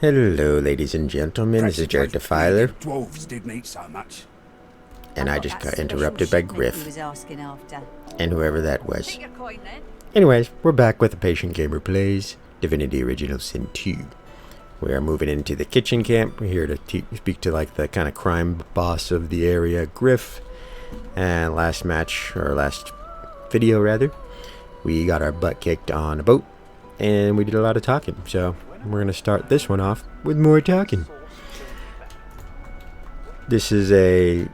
Hello, ladies and gentlemen. This is Jarek Defiler, Dwarves didn't eat so much. and I just got interrupted by Griff and whoever that was. Take your coin then. Anyways, we're back with the Patient Gamer Plays Divinity Original Sin 2. We are moving into the kitchen camp. We're here to speak to like the kind of crime boss of the area, Griff. And last video rather, we got our butt kicked on a boat, and we did a lot of talking. So we're gonna start this one off with more talking. This is a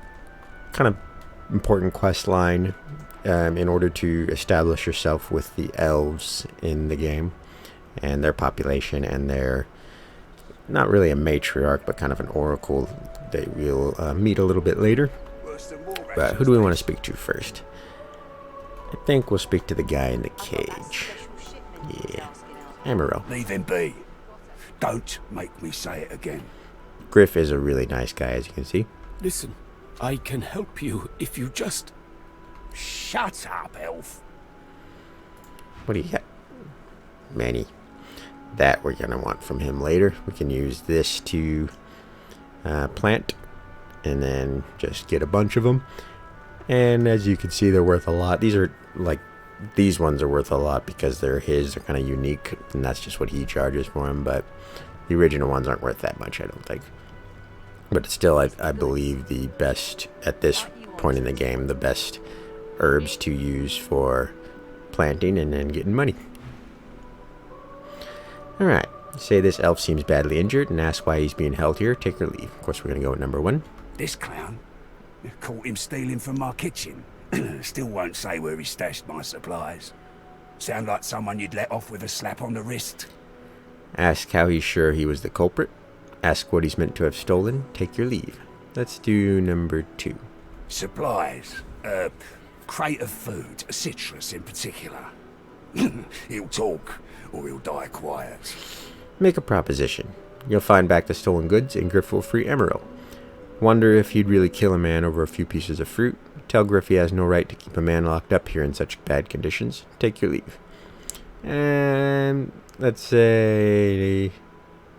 kind of important quest line in order to establish yourself with the elves in the game and their population, and their not really a matriarch but kind of an oracle that we'll meet a little bit later. But who do we want to speak to first? I think we'll speak to the guy in the cage. Yeah, Yarrow. Leave him be. Don't make me say it again. Griff is a really nice guy, as you can see. Listen, I can help you if you just... Shut up, elf. What do you got? Many. That we're going to want from him later. We can use this to plant and then just get a bunch of them. And as you can see, they're worth a lot. These ones are worth a lot because they're his. They're kind of unique, and that's just what he charges for them. But the original ones aren't worth that much, I don't think. But still, I believe the best, at this point in the game, the best herbs to use for planting and then getting money. Alright, say this elf seems badly injured and ask why he's being held here. Take or leave. Of course, we're going to go with number 1. This clown? Caught him stealing from my kitchen. Still won't say where he stashed my supplies. Sound like someone you'd let off with a slap on the wrist. Ask how he's sure he was the culprit. Ask what he's meant to have stolen. Take your leave. Let's do number 2. Supplies. Crate of food. Citrus in particular. He'll talk, or he'll die quiet. Make a proposition. You'll find back the stolen goods, and Griff will free Emerald. Wonder if he'd really kill a man over a few pieces of fruit. Tell Griff he has no right to keep a man locked up here in such bad conditions. Take your leave. And let's say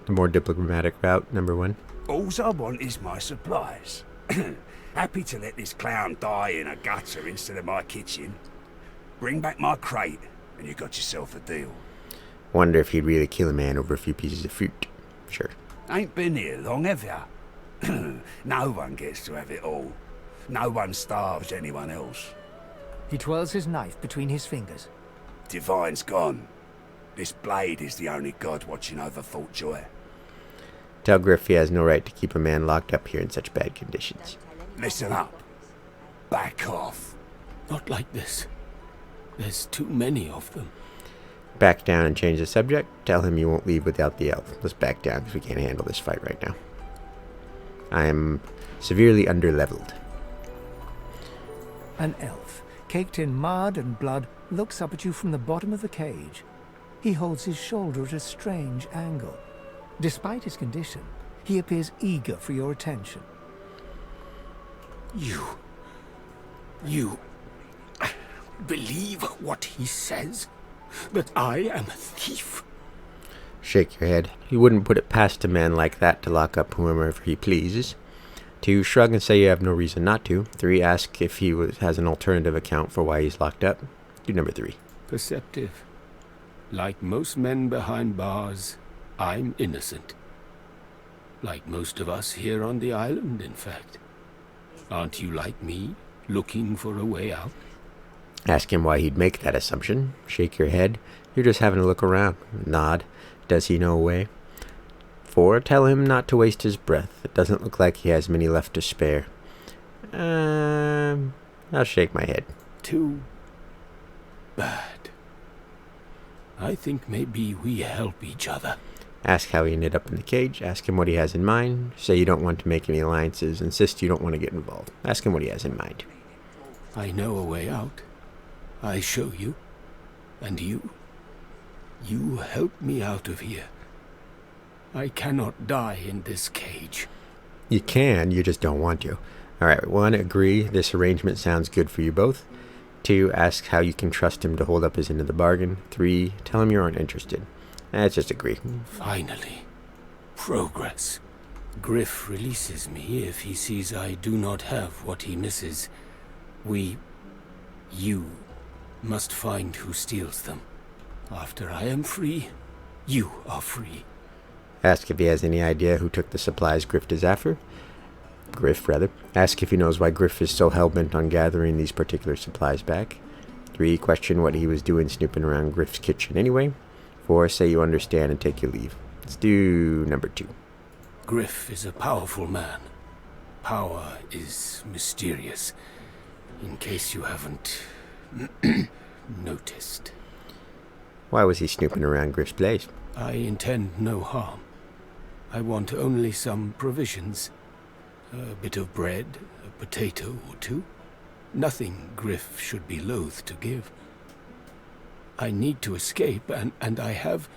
the more diplomatic route, number 1. All I want is my supplies. Happy to let this clown die in a gutter instead of my kitchen. Bring back my crate, and you got yourself a deal. Wonder if he'd really kill a man over a few pieces of fruit. Sure. Ain't been here long, have ya? No one gets to have it all. No one starves anyone else. He twirls his knife between his fingers. Divine's gone. This blade is the only god watching over Fort Joy. Tell Griff he has no right to keep a man locked up here in such bad conditions. Listen up. Back off. Not like this. There's too many of them. Back down and change the subject. Tell him you won't leave without the elf. Let's back down because we can't handle this fight right now. I am severely underleveled. An elf, caked in mud and blood, looks up at you from the bottom of the cage. He holds his shoulder at a strange angle. Despite his condition, he appears eager for your attention. You believe what he says? That I am a thief? Shake your head. You wouldn't put it past a man like that to lock up whomever he pleases. 2. Shrug and say you have no reason not to. 3. Ask if he has an alternative account for why he's locked up. Do number 3. Perceptive. Like most men behind bars, I'm innocent. Like most of us here on the island, in fact. Aren't you like me, looking for a way out? Ask him why he'd make that assumption. Shake your head. You're just having a look around. Nod. Does he know a way? 4. Tell him not to waste his breath. It doesn't look like he has many left to spare. I'll shake my head. Too bad. I think maybe we help each other. Ask how he ended up in the cage. Ask him what he has in mind. Say you don't want to make any alliances. Insist you don't want to get involved. Ask him what he has in mind. I know a way out. I show you. And you help me out of here. I cannot die in this cage. You can, you just don't want to. Alright, 1. Agree. This arrangement sounds good for you both. 2. Ask how you can trust him to hold up his end of the bargain. 3. Tell him you aren't interested. Let's just agree. Finally. Progress. Griff releases me if he sees I do not have what he misses. You must find who steals them. After I am free, you are free. Ask if he has any idea who took the supplies Griff is after. Griff, rather. Ask if he knows why Griff is so hell-bent on gathering these particular supplies back. 3. Question what he was doing snooping around Griff's kitchen anyway. 4. Say you understand and take your leave. Let's do number 2. Griff is a powerful man. Power is mysterious, in case you haven't noticed. Why was he snooping around Griff's place? I intend no harm. I want only some provisions. A bit of bread, a potato or two. Nothing Griff should be loath to give. I need to escape, and I have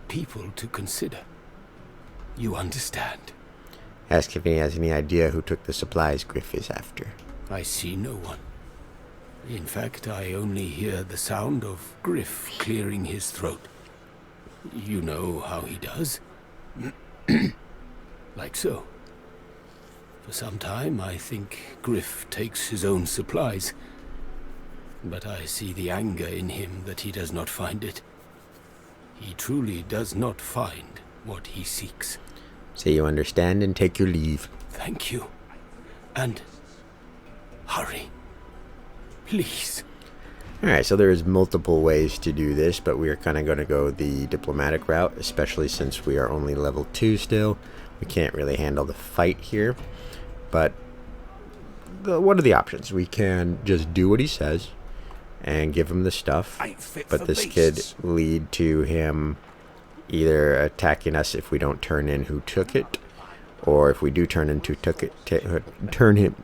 people to consider. You understand? Ask if he has any idea who took the supplies Griff is after. I see no one. In fact, I only hear the sound of Griff clearing his throat. You know how he does? Like so. For some time, I think Griff takes his own supplies. But I see the anger in him that he does not find it. He truly does not find what he seeks. Say you understand and take your leave. Thank you. And hurry. Please. Alright, so there's multiple ways to do this, but we are kind of going to go the diplomatic route, especially since we are only level 2 still. We can't really handle the fight here. But what are the options? We can just do what he says and give him the stuff, but this could lead to him either attacking us if we don't turn in who took it, or if we do turn him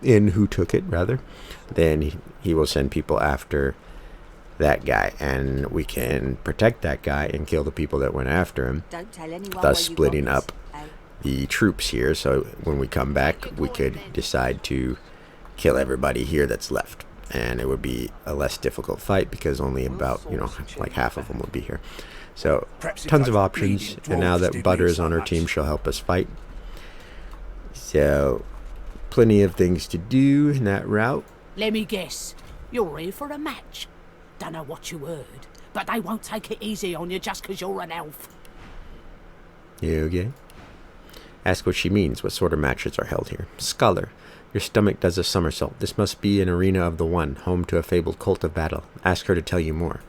in who took it, rather, then he will send people after that guy, and we can protect that guy and kill the people that went after him, thus splitting up the troops here. So when we come back, we could decide to kill everybody here that's left, and it would be a less difficult fight because only about, like half of them would be here. So tons of options, and now that Butter is on our team, she'll help us fight. So plenty of things to do in that route. Let me guess, you're here for a match. Don't know what you heard, but they won't take it easy on you just 'cause you're an elf. You okay? Ask what she means. What sort of matches are held here? Scholar. Your stomach does a somersault. This must be an arena of the One, home to a fabled cult of battle. Ask her to tell you more.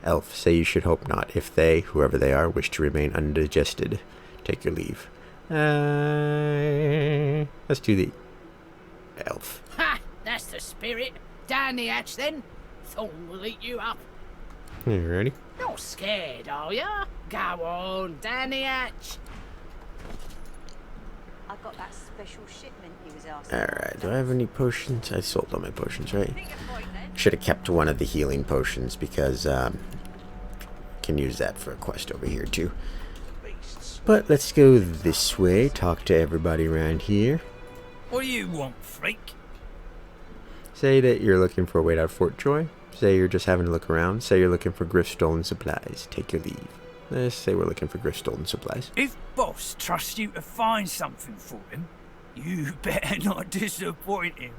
Elf. Say you should hope not, if they, whoever they are, wish to remain undigested. Take your leave. Let's do the elf. Ha! That's the spirit. Down the hatch then. Thorn will eat you up. You ready? Not scared, are ya? Go on, down the hatch. I got that special shipment he was asking. Alright, do I have any potions? I sold all my potions, right? Should have kept one of the healing potions because can use that for a quest over here too. But let's go this way, talk to everybody around here. What do you want, freak? Say that you're looking for a way out of Fort Joy. Say you're just having a look around. Say you're looking for Griff stolen supplies. Take your leave. Let's say we're looking for Griff stolen supplies. If Boss trusts you to find something for him, you better not disappoint him.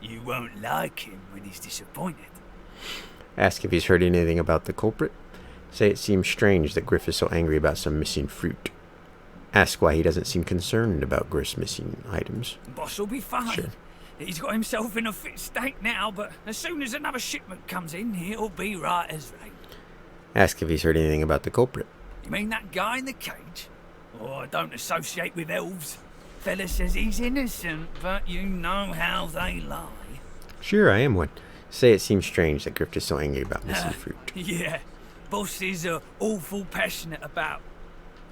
You won't like him when he's disappointed. Ask if he's heard anything about the culprit. Say it seems strange that Griff is so angry about some missing fruit. Ask why he doesn't seem concerned about Griff's missing items. Boss will be fine. Sure. He's got himself in a fit state now, but as soon as another shipment comes in, he'll be right as rain. Ask if he's heard anything about the culprit. You mean that guy in the cage? Oh, I don't associate with elves. Fella says he's innocent, but you know how they lie. Sure, I am one. Say it seems strange that Griff is so angry about missing fruit. Yeah, Boss is awful passionate about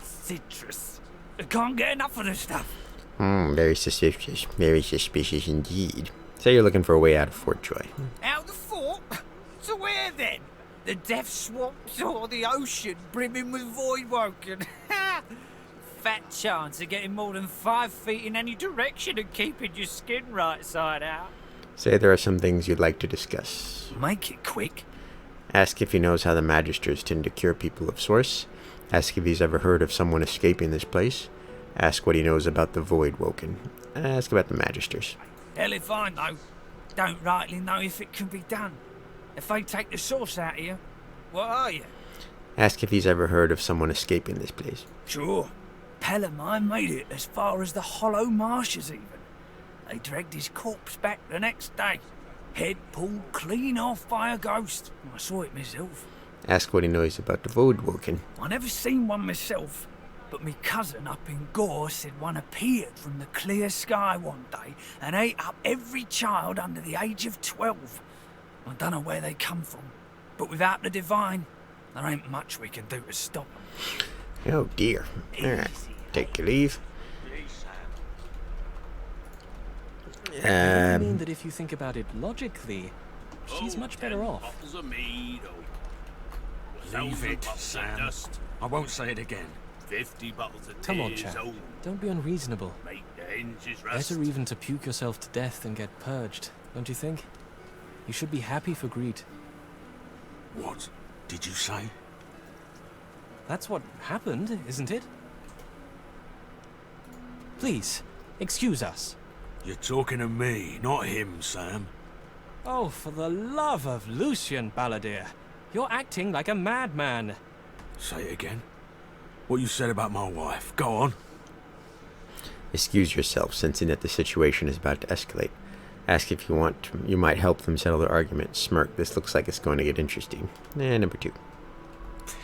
citrus. I can't get enough of the stuff. Very suspicious. Very suspicious indeed. Say you're looking for a way out of Fort Joy. Out the fort? To where then? The death swamps or the ocean brimming with voidwoken? Fat chance of getting more than 5 feet in any direction and keeping your skin right side out. Say there are some things you'd like to discuss. Make it quick. Ask if he knows how the Magisters tend to cure people of source. Ask if he's ever heard of someone escaping this place. Ask what he knows about the Void Woken. Ask about the Magisters. Hell if I know. Don't rightly know if it can be done. If they take the source out of you, what are you? Ask if he's ever heard of someone escaping this place. Sure. Pal of mine made it as far as the Hollow Marshes even. They dragged his corpse back the next day. Head pulled clean off by a ghost. I saw it myself. Ask what he knows about the Void Woken. I never seen one myself, but me cousin up in Gore said one appeared from the clear sky one day and ate up every child under the age of 12. I don't know where they come from, but without the Divine, there ain't much we can do to stop them. Oh dear. Alright, take your leave. I mean that if you think about it logically, she's much better off. Leave it, Sam. I won't say it again. 50 bottles of Come on, tears, chap. oh, Don't be unreasonable. make the hinges rust. Better even to puke yourself to death than get purged, don't you think? You should be happy for Greed. What did you say? That's what happened, isn't it? Please, excuse us. You're talking to me, not him, Sam. Oh, for the love of Lucian, Balladeer. You're acting like a madman. Say it again. What you said about my wife. Go on. Excuse yourself, sensing that the situation is about to escalate. Ask if you want, you might help them settle their argument. Smirk, this looks like it's going to get interesting. Number 2.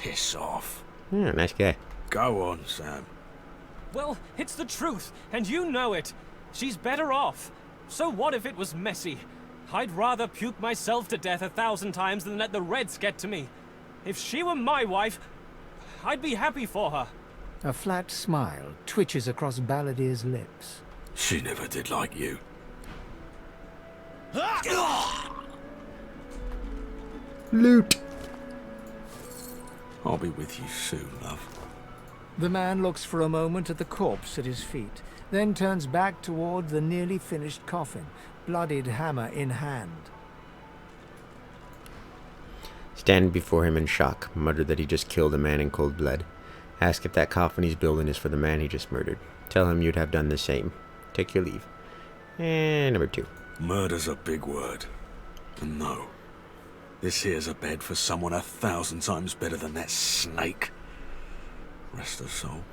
Piss off. Yeah, nice guy. Go on, Sam. Well, it's the truth, and you know it. She's better off. So what if it was messy? I'd rather puke myself to death 1,000 times than let the Reds get to me. If she were my wife, I'd be happy for her. A flat smile twitches across Balladeer's lips. She never did like you. Loot! I'll be with you soon, love. The man looks for a moment at the corpse at his feet, then turns back toward the nearly finished coffin, bloodied hammer in hand. Stand before him in shock, mutter that he just killed a man in cold blood. Ask if that coffin he's building is for the man he just murdered. Tell him you'd have done the same. Take your leave. And number 2. Murder's a big word. And no, this here's a bed for someone 1,000 times better than that snake. Rest her soul.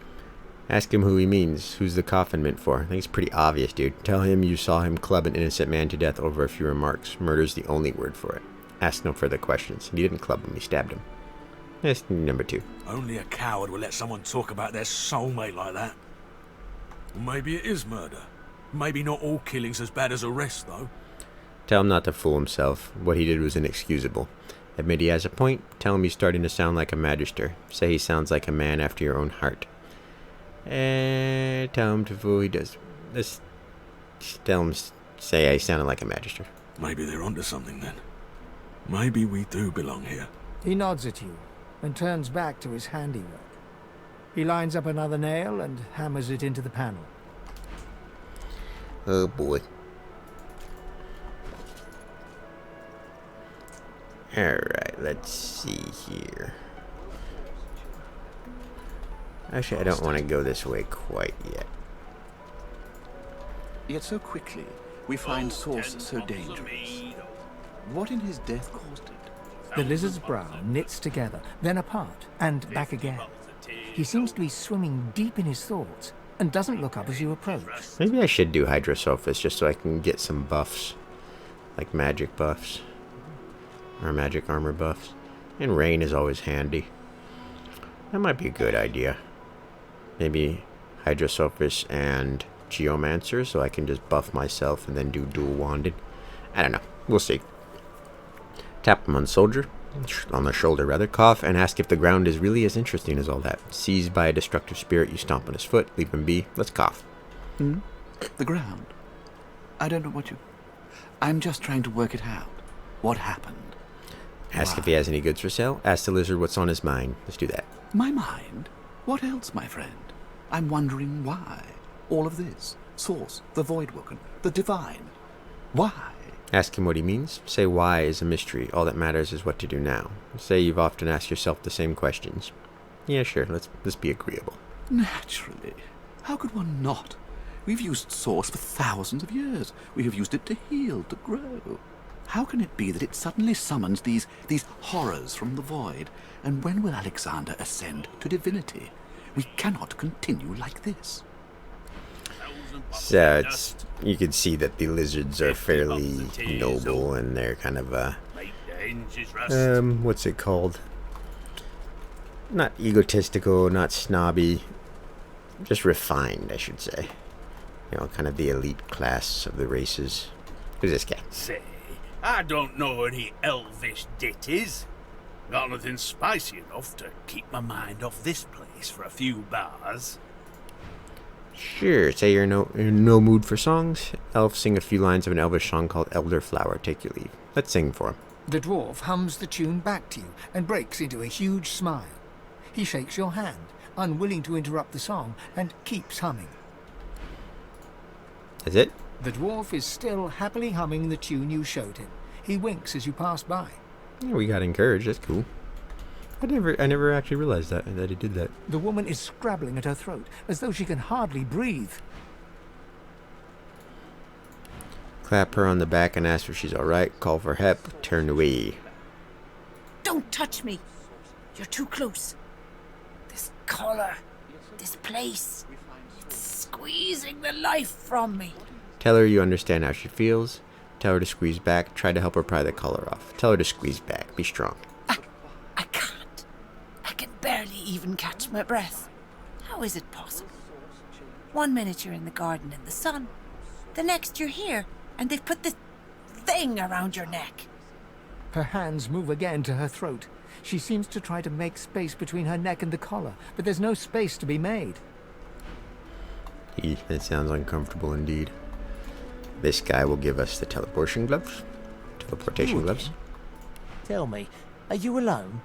Ask him who he means. Who's the coffin meant for? I think it's pretty obvious, dude. Tell him you saw him club an innocent man to death over a few remarks. Murder's the only word for it. Ask no further questions. He didn't club him, he stabbed him. That's number 2. Only a coward will let someone talk about their soulmate like that. Well, maybe it is murder. Maybe not all killing's as bad as arrest, though. Tell him not to fool himself. What he did was inexcusable. Admit he has a point. Tell him he's starting to sound like a magister. Say he sounds like a man after your own heart. And tell him to fool he does. Tell him say I sounded like a magister. Maybe they're onto something then. Maybe we do belong here. He nods at you and turns back to his handiwork. He lines up another nail and hammers it into the panel. Oh boy. Alright, let's see here. Actually, I don't want to go this way quite yet. Yet so quickly, we find source so dangerous. What in his death caused it? The lizard's brow knits together, then apart, and back again. He seems to be swimming deep in his thoughts, and doesn't look up as you approach. Maybe I should do Hydrosophis just so I can get some buffs. Like magic buffs. Or magic armor buffs. And rain is always handy. That might be a good idea. Maybe Hydrosophis and Geomancer so I can just buff myself and then do dual wanded. I don't know. We'll see. Tap him on the shoulder rather, cough, and ask if the ground is really as interesting as all that. Seized by a destructive spirit, you stomp on his foot, leave him be. Let's cough. The ground? I don't know what you... I'm just trying to work it out. What happened? Ask if he has any goods for sale. Ask the lizard what's on his mind. Let's do that. My mind? What else, my friend? I'm wondering why. All of this. Source, the Voidwoken, the Divine. Why? Ask him what he means. Say why is a mystery. All that matters is what to do now. Say you've often asked yourself the same questions. Yeah, sure. Let's be agreeable. Naturally. How could one not? We've used Source for thousands of years. We have used it to heal, to grow. How can it be that it suddenly summons these horrors from the void? And when will Alexander ascend to divinity? We cannot continue like this. So you can see that the lizards are fairly noble, and they're kind of what's it called? Not egotistical, not snobby, just refined, I should say. You know, kind of the elite class of the races. Who's this guy? Say, I don't know any elvish ditties. Got nothing spicy enough to keep my mind off this place for a few bars. Sure, say you're in no mood for songs. Elf, sing a few lines of an elvish song called Elderflower. Take your leave. Let's sing for him. The dwarf hums the tune back to you and breaks into a huge smile. He shakes your hand, unwilling to interrupt the song, and keeps humming. Is it? The dwarf is still happily humming the tune you showed him. He winks as you pass by. Yeah, we got encouraged. That's cool. I never actually realized that he did that. The woman is scrabbling at her throat, as though she can hardly breathe. Clap her on the back and ask if she's alright. Call for help. Turn away. Don't touch me. You're too close. This collar, this place, it's squeezing the life from me. Tell her you understand how she feels. Tell her to squeeze back. Try to help her pry the collar off. Tell her to squeeze back. Be strong. I can't. I can barely even catch my breath. How is it possible? 1 minute you're in the garden in the sun. The next you're here, and they've put this thing around your neck. Her hands move again to her throat. She seems to try to make space between her neck and the collar, but there's no space to be made. That sounds uncomfortable indeed. This guy will give us the teleportation gloves. Teleportation gloves. Tell me, are you alone?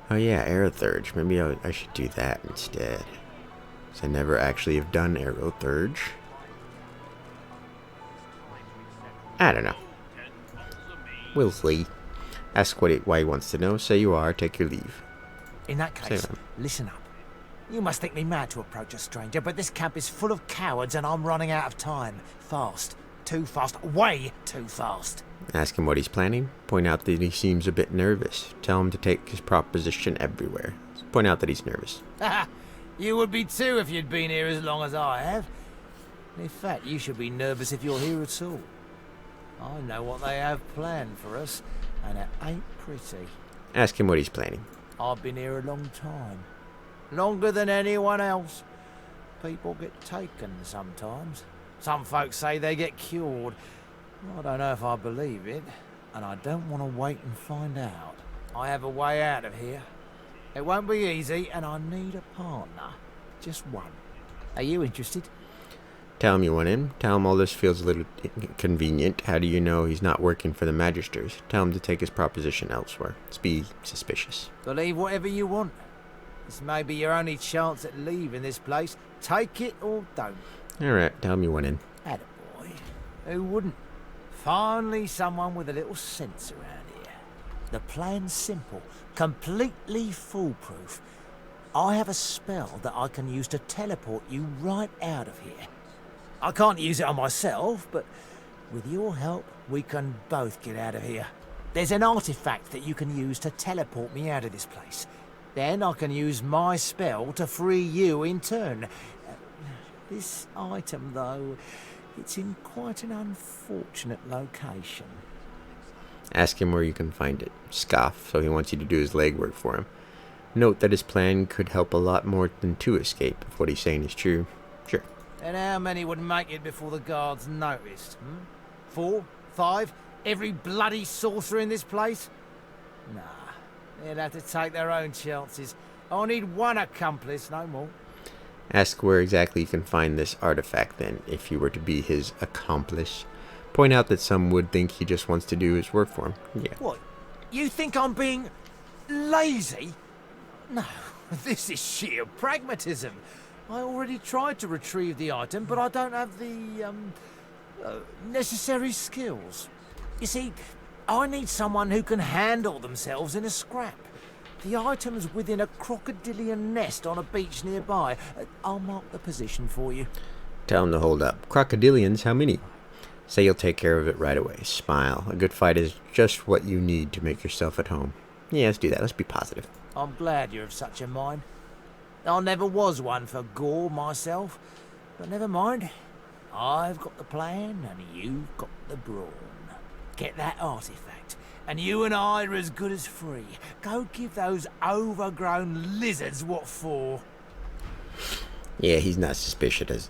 Oh yeah, Aerothurge. Maybe I should do that instead. Because I never actually have done Aerothurge. I don't know. We'll see. Ask why he wants to know. Say you are. Take your leave. In that case, listen up. You must think me mad to approach a stranger, but this camp is full of cowards and I'm running out of time. Fast. Too fast. Way too fast. Ask him what he's planning. Point out that he seems a bit nervous. Tell him to take his proposition everywhere. Point out that he's nervous. You would be too if you'd been here as long as I have. In fact, you should be nervous if you're here at all. I know what they have planned for us, and it ain't pretty. Ask him what he's planning. I've been here a long time. Longer than anyone else. People get taken sometimes. Some folks say they get cured. I don't know if I believe it, and I don't want to wait and find out. I have a way out of here. It won't be easy, and I need a partner. Just one. Are you interested? Tell him you want him. Tell him all this feels a little inconvenient. How do you know he's not working for the Magisters? Tell him to take his proposition elsewhere. Let's be suspicious. Believe whatever you want. This may be your only chance at leaving this place. Take it or don't. Alright, tell him you want in. Attaboy. Who wouldn't? Finally someone with a little sense around here. The plan's simple. Completely foolproof. I have a spell that I can use to teleport you right out of here. I can't use it on myself, but with your help, we can both get out of here. There's an artifact that you can use to teleport me out of this place. Then I can use my spell to free you in turn. This item, though, it's in quite an unfortunate location. Ask him where you can find it. Scoff, so he wants you to do his legwork for him. Note that his plan could help a lot more than 2 escape, if what he's saying is true. Sure. And how many would make it before the guards noticed? 4? 5? Every bloody sorcerer in this place? Nah, they'd have to take their own chances. I'll need one accomplice, no more. Ask where exactly you can find this artifact then, if you were to be his accomplice. Point out that some would think he just wants to do his work for him. Yeah. What? You think I'm being lazy? No, this is sheer pragmatism. I already tried to retrieve the item, but I don't have the, necessary skills. You see, I need someone who can handle themselves in a scrap. The item's within a crocodilian nest on a beach nearby. I'll mark the position for you. Tell him to hold up. Crocodilians, how many? Say you'll take care of it right away. Smile. A good fight is just what you need to make yourself at home. Yeah, let's do that. Let's be positive. I'm glad you're of such a mind. I never was one for gore myself, but never mind. I've got the plan and you've got the brawn. Get that artifact, and you and I are as good as free. Go give those overgrown lizards what for. Yeah, he's not suspicious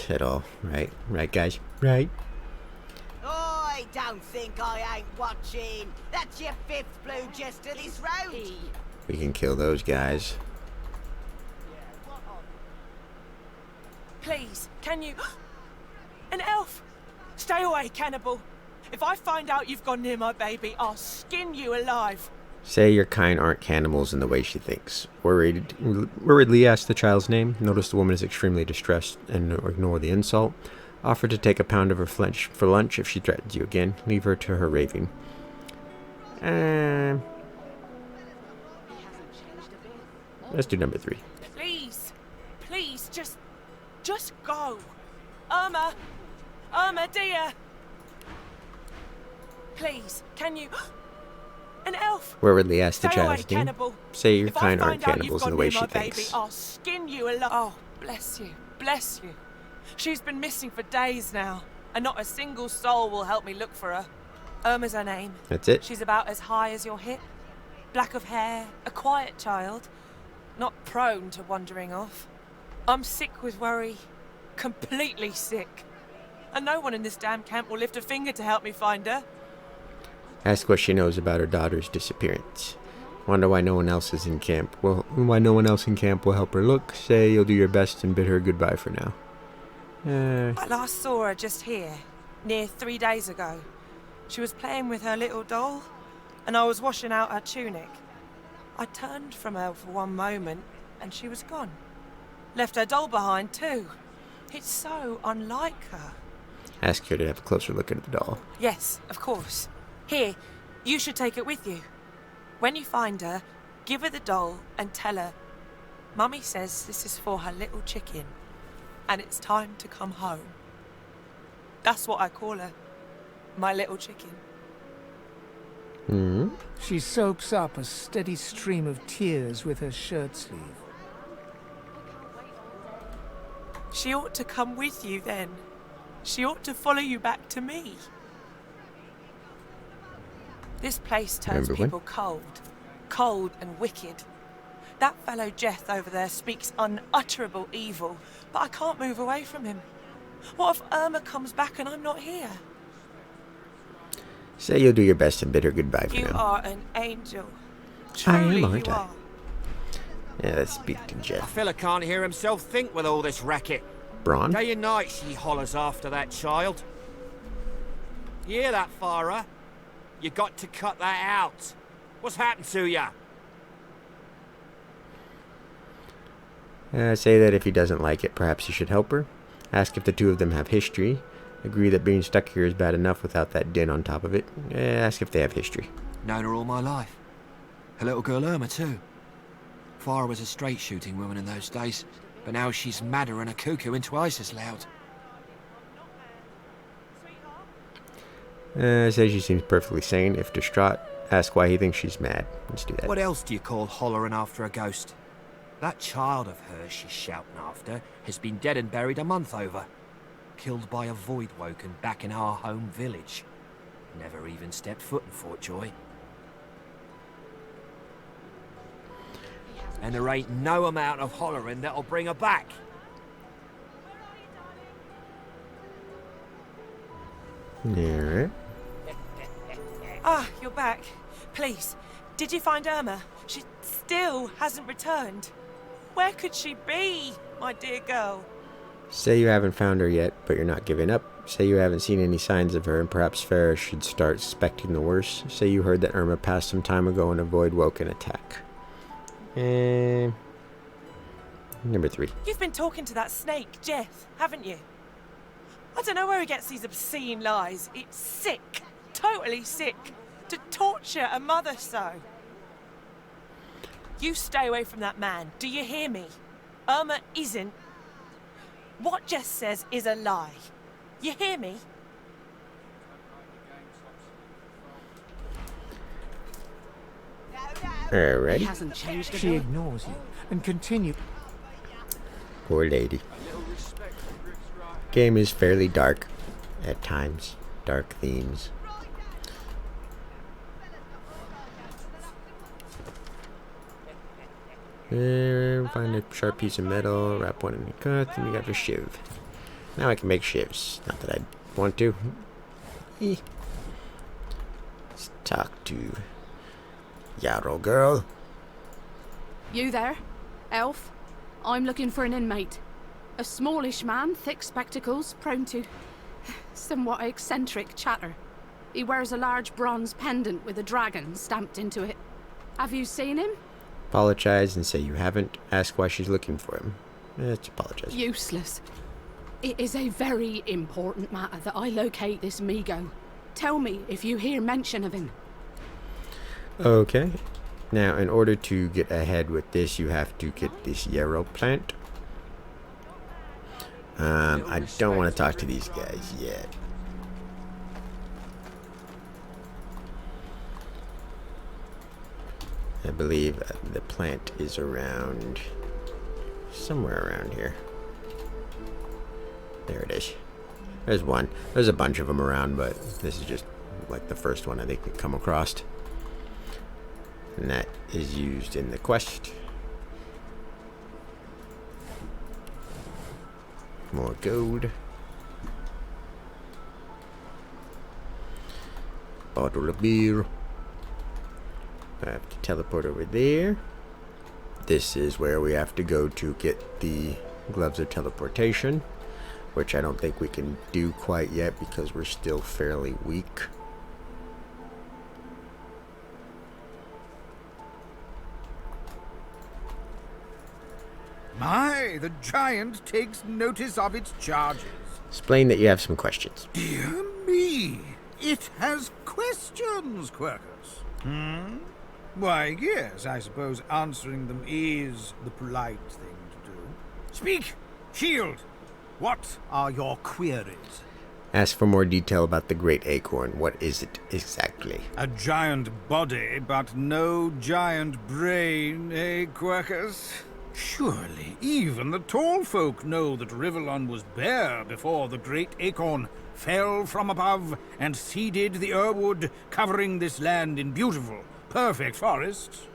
at all. Right? Right, guys? Right? I don't think I ain't watching. That's your 5th blue jester this round. We can kill those guys. Please, can you... An elf! Stay away, cannibal. If I find out you've gone near my baby, I'll skin you alive. Say your kind aren't cannibals in the way she thinks. Worriedly ask the child's name. Notice the woman is extremely distressed and ignore the insult. Offer to take a pound of her flesh for lunch if she threatens you again. Leave her to her raving. Let's do number 3. Please, please, just go. Irma, dear. Please, can you... An elf! Worriedly ask the Stay away, child's name. cannibal. Say your If I kind find aren't out cannibals you've in the gone way near she my baby, thinks. I'll skin you alive. Oh, bless you, bless you. She's been missing for days now, and not a single soul will help me look for her. Irma's her name. That's it? She's about as high as your hip. Black of hair, a quiet child, not prone to wandering off. I'm sick with worry, completely sick. And no one in this damn camp will lift a finger to help me find her. Ask what she knows about her daughter's disappearance. Wonder why no one else is in camp. Well, why no one else in camp will help her look. Say you'll do your best and bid her goodbye for now. I last saw her just here, near 3 days ago. She was playing with her little doll, and I was washing out her tunic. I turned from her for one moment, and she was gone. Left her doll behind, too. It's so unlike her. Ask her to have a closer look at the doll. Yes, of course. Here, you should take it with you. When you find her, give her the doll and tell her, Mummy says this is for her little chicken, and it's time to come home. That's what I call her, my little chicken. She soaks up a steady stream of tears with her shirt sleeve. She ought to come with you then. She ought to follow you back to me. This place turns people cold and wicked. That fellow Jeth over there speaks unutterable evil, but I can't move away from him. What if Irma comes back and I'm not here? Say you'll do your best and bid her goodbye for now. You are an angel. I am, Truly aren't you I? are. Yeah, let's speak to A Jeff. fella can't hear himself think with all this racket. Braun? Day and night she hollers after that child. You hear that, Farah? You got to cut that out. What's happened to ya? Say that if he doesn't like it, perhaps you should help her. Ask if the two of them have history. Agree that being stuck here is bad enough without that din on top of it. Ask if they have history. Known her all my life. Her little girl Irma, too. Farah was a straight-shooting woman in those days, but now she's madder than a cuckoo into ISIS loud. Say she seems perfectly sane. If distraught, ask why he thinks she's mad. Let's do that. What else do you call hollering after a ghost? That child of hers she's shouting after has been dead and buried a month over. Killed by a void woken back in our home village. Never even stepped foot in Fort Joy. And there ain't no amount of hollering that'll bring her back. Alright. Ah, you're back. Please, did you find Irma? She still hasn't returned. Where could she be, my dear girl? Say you haven't found her yet, but you're not giving up. Say you haven't seen any signs of her, and perhaps Farah should start suspecting the worst. Say you heard that Irma passed some time ago in a void-woken attack. And number 3. You've been talking to that snake, Jeth, haven't you? I don't know where he gets these obscene lies. It's sick. Totally sick. To torture a mother so. You stay away from that man. Do you hear me? Irma isn't. What Jess says is a lie. You hear me? Alright. He hasn't changed. She ignores you and continues. Poor lady. Game is fairly dark at times. Dark themes. Find a sharp piece of metal, wrap one in the cut, and you got your shiv. Now I can make shivs. Not that I want to. Let's talk to Yarrow girl. You there? Elf? I'm looking for an inmate. A smallish man, thick spectacles, prone to somewhat eccentric chatter. He wears a large bronze pendant with a dragon stamped into it. Have you seen him? Apologize and say you haven't. Ask why she's looking for him. Let's apologize. Useless. It is a very important matter that I locate this Migo. Tell me if you hear mention of him. Okay. Now, in order to get ahead with this, you have to get this yarrow plant. I don't want to talk to these guys yet. I believe the plant is around somewhere around here. There it is. There's one. There's a bunch of them around, but this is just like the first one I think we come across. And that is used in the quest. More gold. Bottle of beer. I have to teleport over there. This is where we have to go to get the gloves of teleportation, which I don't think we can do quite yet because we're still fairly weak. My, the giant takes notice of its charges. Explain that you have some questions. Dear me, it has questions, Quercus. Why, yes, I suppose answering them is the polite thing to do. Speak, Shield! What are your queries? Ask for more detail about the Great Acorn. What is it exactly? A giant body, but no giant brain, eh, Quercus? Surely even the tall folk know that Rivellon was bare before the Great Acorn fell from above and seeded the Irwood, covering this land in beautiful, perfect forests.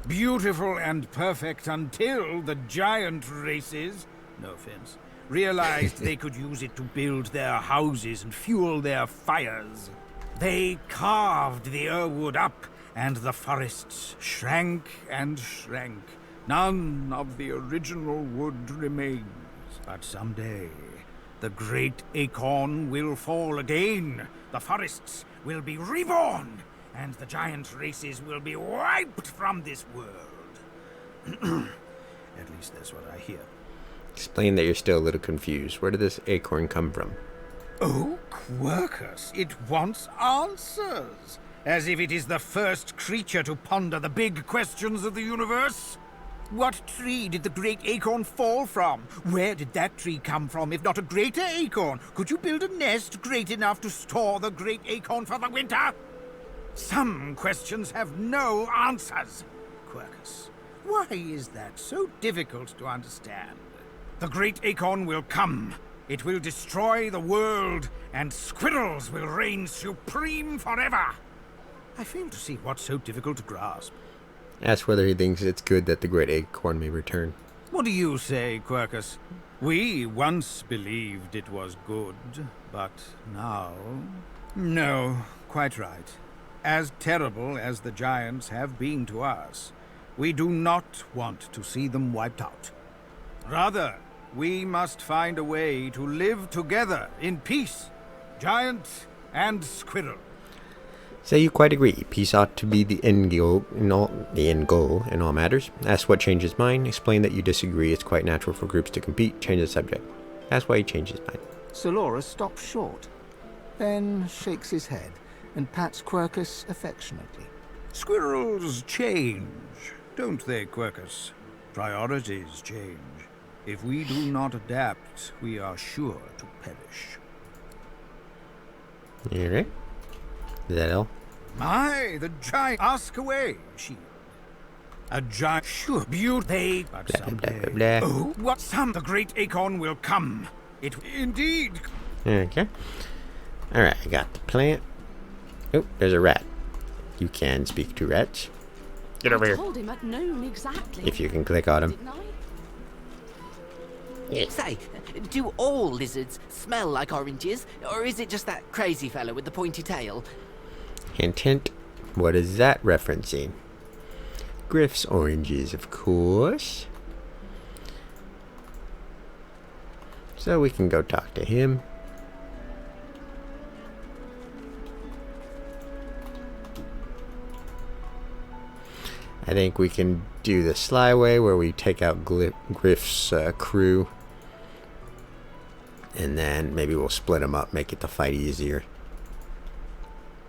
Beautiful and perfect until the giant races, no offense, realized they could use it to build their houses and fuel their fires. They carved the Irwood up, and the forests shrank and shrank. None of the original wood remains. But someday, the Great Acorn will fall again. The forests will be reborn, and the giant races will be wiped from this world. At least that's what I hear. Explain that you're still a little confused. Where did this acorn come from? Oh, Quercus, it wants answers. As if it is the first creature to ponder the big questions of the universe. What tree did the great acorn fall from? Where did that tree come from, if not a greater acorn? Could you build a nest great enough to store the great acorn for the winter? Some questions have no answers. Quercus, why is that so difficult to understand? The great acorn will come. It will destroy the world, and squirrels will reign supreme forever. I fail to see what's so difficult to grasp. Ask whether he thinks it's good that the Great Acorn may return. What do you say, Quercus? We once believed it was good, but now... No, quite right. As terrible as the giants have been to us, we do not want to see them wiped out. Rather, we must find a way to live together in peace, giant and squirrel. Say you quite agree. Peace ought to be the end goal in all matters. Ask what changed his mind. Explain that you disagree. It's quite natural for groups to compete. Change the subject. Ask why he changed his mind. Solora stops short, then shakes his head and pats Quercus affectionately. Squirrels change, don't they, Quercus? Priorities change. If we do not adapt, we are sure to perish. Alright. Is that all? My, the giant ask away, she. A giant sure beauty, but Blah, someday. blah, blah, blah. Oh, what some the great acorn will come. It indeed. Okay. Alright, I got the plant. Oh, there's a rat. You can speak to rats. Get over I here. told him at noon exactly. If you can click on him. Didn't I? Say, do all lizards smell like oranges, or is it just that crazy fellow with the pointy tail? Hint, hint. What is that referencing? Griff's oranges, of course. So we can go talk to him. I think we can do the sly way where we take out Griff's crew. And then maybe we'll split them up, make it the fight easier.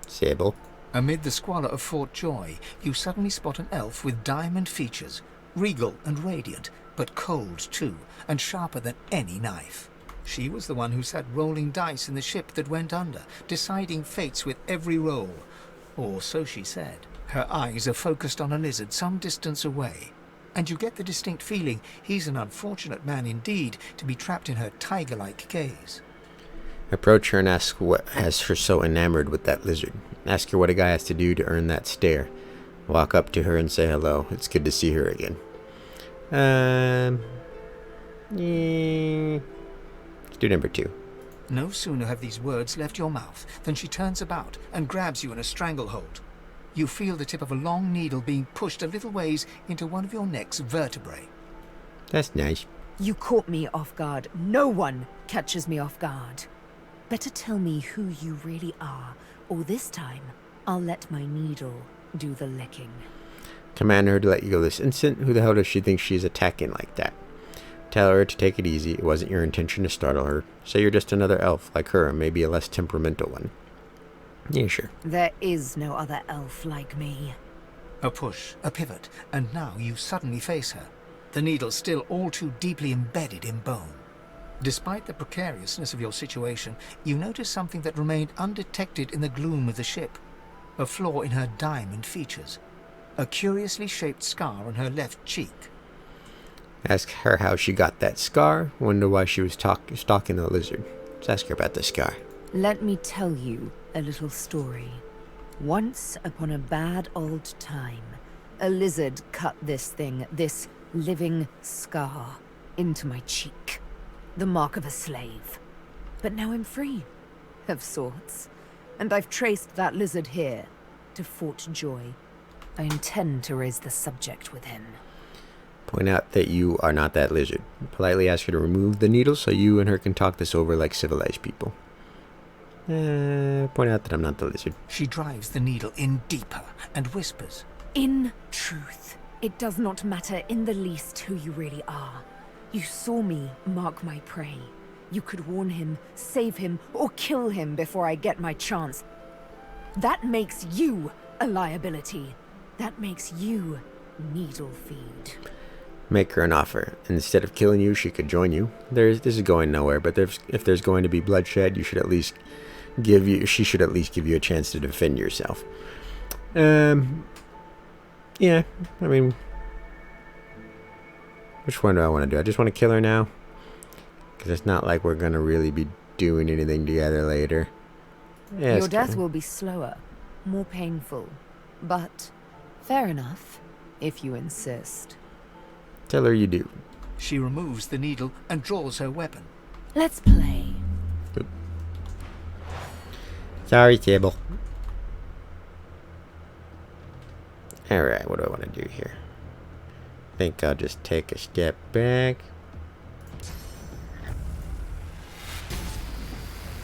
Sebille. Amid the squalor of Fort Joy, you suddenly spot an elf with diamond features, regal and radiant, but cold too, and sharper than any knife. She was the one who sat rolling dice in the ship that went under, deciding fates with every roll. Or so she said. Her eyes are focused on a lizard some distance away, and you get the distinct feeling he's an unfortunate man indeed to be trapped in her tiger-like gaze. Approach her and ask what has her so enamored with that lizard. Ask her what a guy has to do to earn that stare. Walk up to her and say hello. It's good to see her again. Yeah. Let's do number 2. No sooner have these words left your mouth than she turns about and grabs you in a stranglehold. You feel the tip of a long needle being pushed a little ways into one of your neck's vertebrae. That's nice. You caught me off guard. No one catches me off guard. Better tell me who you really are, or this time I'll let my needle do the licking. Command her to let you go this instant. Who the hell does she think she's attacking like that? Tell her to take it easy. It wasn't your intention to startle her. Say you're just another elf like her, maybe a less temperamental one. Yeah, sure. There is no other elf like me. A push, a pivot, and now you suddenly face her, the needle still all too deeply embedded in bone. Despite the precariousness of your situation, you notice something that remained undetected in the gloom of the ship. A flaw in her diamond features. A curiously shaped scar on her left cheek. Ask her how she got that scar. Wonder why she was stalking the lizard. Let's ask her about the scar. Let me tell you a little story. Once upon a bad old time, a lizard cut this living scar, into my cheek. The mark of a slave. But now I'm free, of sorts. And I've traced that lizard here, to Fort Joy. I intend to raise the subject with him. Point out that you are not that lizard. Politely ask her to remove the needle so you and her can talk this over like civilized people. Point out that I'm not the lizard. She drives the needle in deeper and whispers. In truth, it does not matter in the least who you really are. You saw me mark my prey. You could warn him, save him, or kill him before I get my chance. That makes you a liability. That makes you needle feed. Make her an offer. Instead of killing you, she could join you. This is going nowhere, but if there's going to be bloodshed, she should at least give you a chance to defend yourself. Yeah, I mean, which one do I want to do? I just want to kill her now, because it's not like we're gonna really be doing anything together later. Yeah, your death will be slower, more painful, but fair enough, if you insist. Tell her you do. She removes the needle and draws her weapon. Let's play. Oop. Sorry, Sebille. Alright, what do I want to do here? I think I'll just take a step back.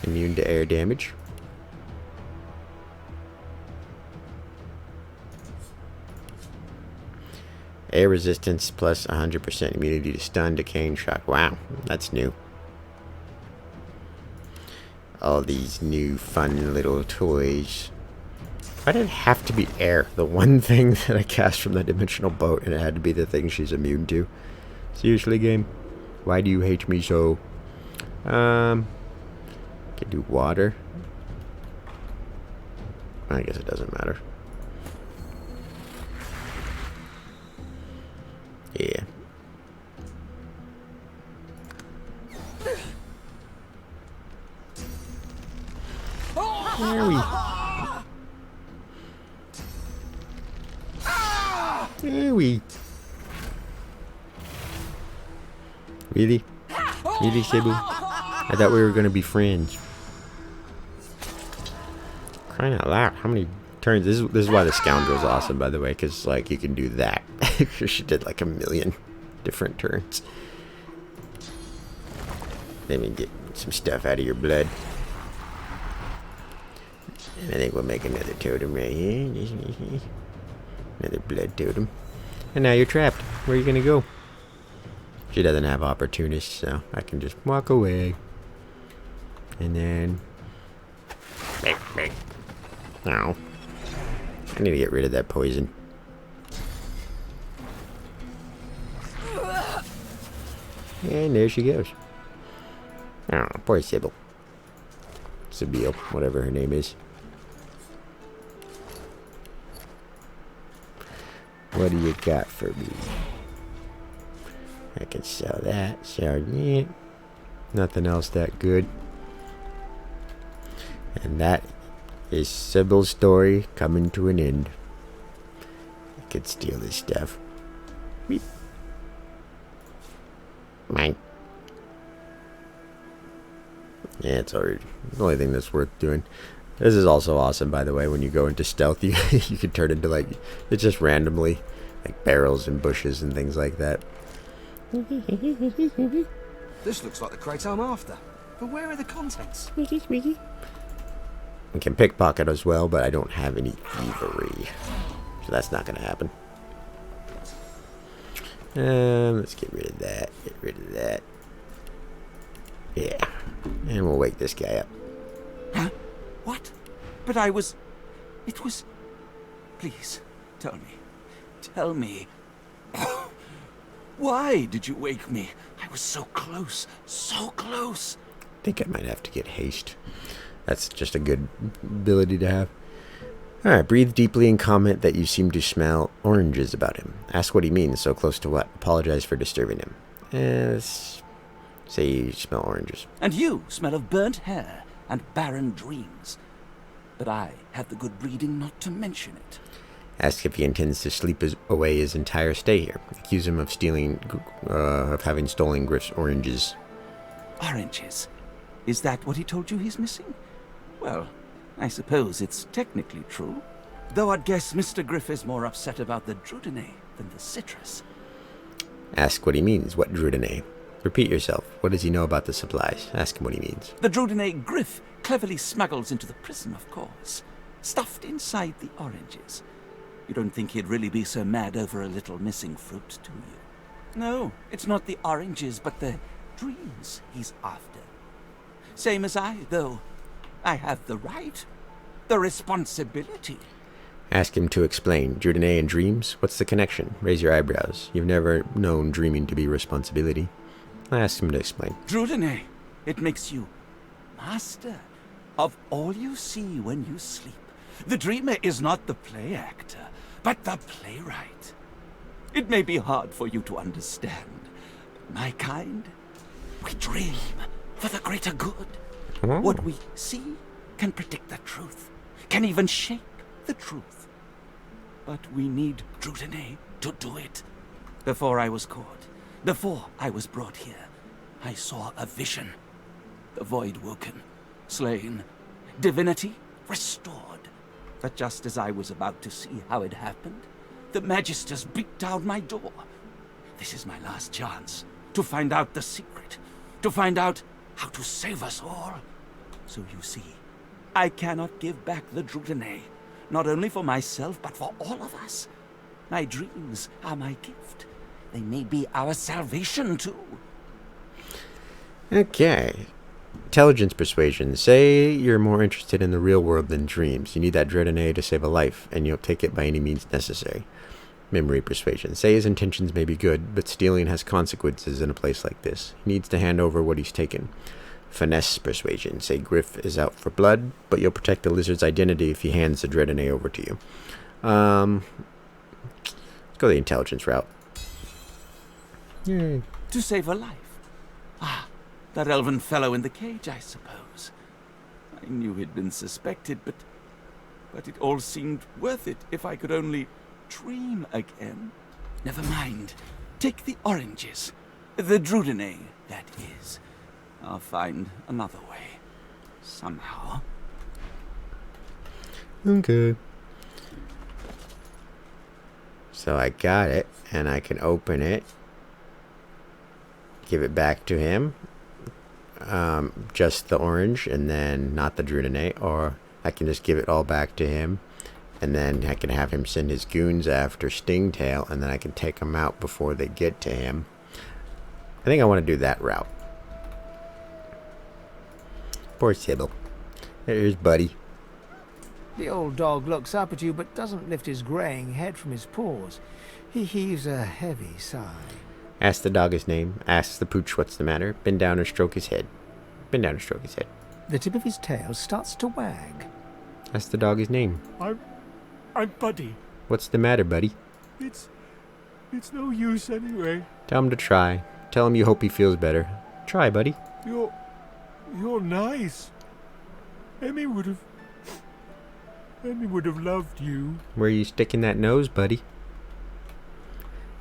Immune to air damage. Air resistance plus 100% immunity to stun, decaying shock. Wow, that's new. all these new fun little toys. Why did it have to be air? The one thing that I cast from the dimensional boat, and it had to be the thing she's immune to. Seriously, game? Why do you hate me so? Can do water. I guess it doesn't matter. Yeah. There we. There we. Really? Really, Sebille? I thought we were gonna be friends. Crying out loud! How many turns? This is why the scoundrel's awesome, by the way, because like you can do that. She did like 1,000,000 different turns. Let me get some stuff out of your blood. And I think we'll make another totem right here. Another blood totem. And now you're trapped. Where are you gonna go? She doesn't have opportunists, so I can just walk away. And then... Ow. I need to get rid of that poison. And there she goes. Oh, poor Sebille. Sebille, whatever her name is. What do you got for me? I can sell that. Sell that. Nothing else that good. And that is Sebille's story coming to an end. I could steal this stuff. Beep. Mine. Yeah, it's already the only thing that's worth doing. This is also awesome, by the way. When you go into stealth, you can turn into like it's just randomly like barrels and bushes and things like that. This looks like the crate I'm after. But where are the contents? We can pickpocket as well, but I don't have any thievery, so that's not gonna happen. Let's get rid of that. Get rid of that. Yeah, and we'll wake this guy up. Huh? What? But I was... It was... Please, tell me. Tell me. Why did you wake me? I was so close. So close. I think I might have to get haste. That's just a good ability to have. Alright, breathe deeply and comment that you seem to smell oranges about him. Ask what he means, so close to what? Apologize for disturbing him. Say you smell oranges. And you smell of burnt hair and barren dreams. But I have the good breeding not to mention it. Ask if he intends to sleep away his entire stay here. Accuse him of having stolen Griff's oranges. Oranges? Is that what he told you he's missing? Well, I suppose it's technically true. Though I'd guess Mr. Griff is more upset about the Drudene than the citrus. Ask what he means. What Drudene? Repeat yourself. What does he know about the supplies? Ask him what he means. The Drudene Griff cleverly smuggles into the prison, of course. Stuffed inside the oranges. You don't think he'd really be so mad over a little missing fruit, do you? No, it's not the oranges, but the dreams he's after. Same as I, though. I have the right, the responsibility. Ask him to explain. Drudene and dreams? What's the connection? Raise your eyebrows. You've never known dreaming to be responsibility. Ask him to explain. Drudene, it makes you master of all you see when you sleep. The dreamer is not the play actor, but the playwright. It may be hard for you to understand. My kind, we dream for the greater good. Oh. What we see can predict the truth, can even shape the truth. But we need Drudene to do it. Before I was caught, before I was brought here, I saw a vision. The void woken, slain, divinity restored. But just as I was about to see how it happened, the Magisters beat down my door. This is my last chance to find out the secret, to find out how to save us all. So you see, I cannot give back the Drudene, not only for myself, but for all of us. My dreams are my gift. They may be our salvation, too. Okay. Intelligence persuasion. Say you're more interested in the real world than dreams. You need that Divinity to save a life, and you'll take it by any means necessary. Memory persuasion. Say his intentions may be good, but stealing has consequences in a place like this. He needs to hand over what he's taken. Finesse persuasion. Say Griff is out for blood, but you'll protect the lizard's identity if he hands the Divinity over to you. Let's go the intelligence route. Yay. To save a life. Ah, that elven fellow in the cage, I suppose. I knew he'd been suspected, but it all seemed worth it if I could only dream again. Never mind. Take the oranges. The Drudene, that is. I'll find another way. Somehow. Okay. So I got it, and I can open it. Give it back to him. Just the orange, and then not the Drudene, or I can just give it all back to him. And then I can have him send his goons after Stingtail, and then I can take them out before they get to him. I think I want to do that route. Poor Sebille. There's Buddy. The old dog looks up at you, but doesn't lift his greying head from his paws. He heaves a heavy sigh. Ask the dog his name. Ask the pooch what's the matter. Bend down and stroke his head. Bend down and stroke his head. The tip of his tail starts to wag. Ask the dog his name. I'm Buddy. What's the matter, Buddy? It's no use anyway. Tell him to try. Tell him you hope he feels better. Try, Buddy. You're nice. Emmy would have loved you. Where are you sticking that nose, Buddy?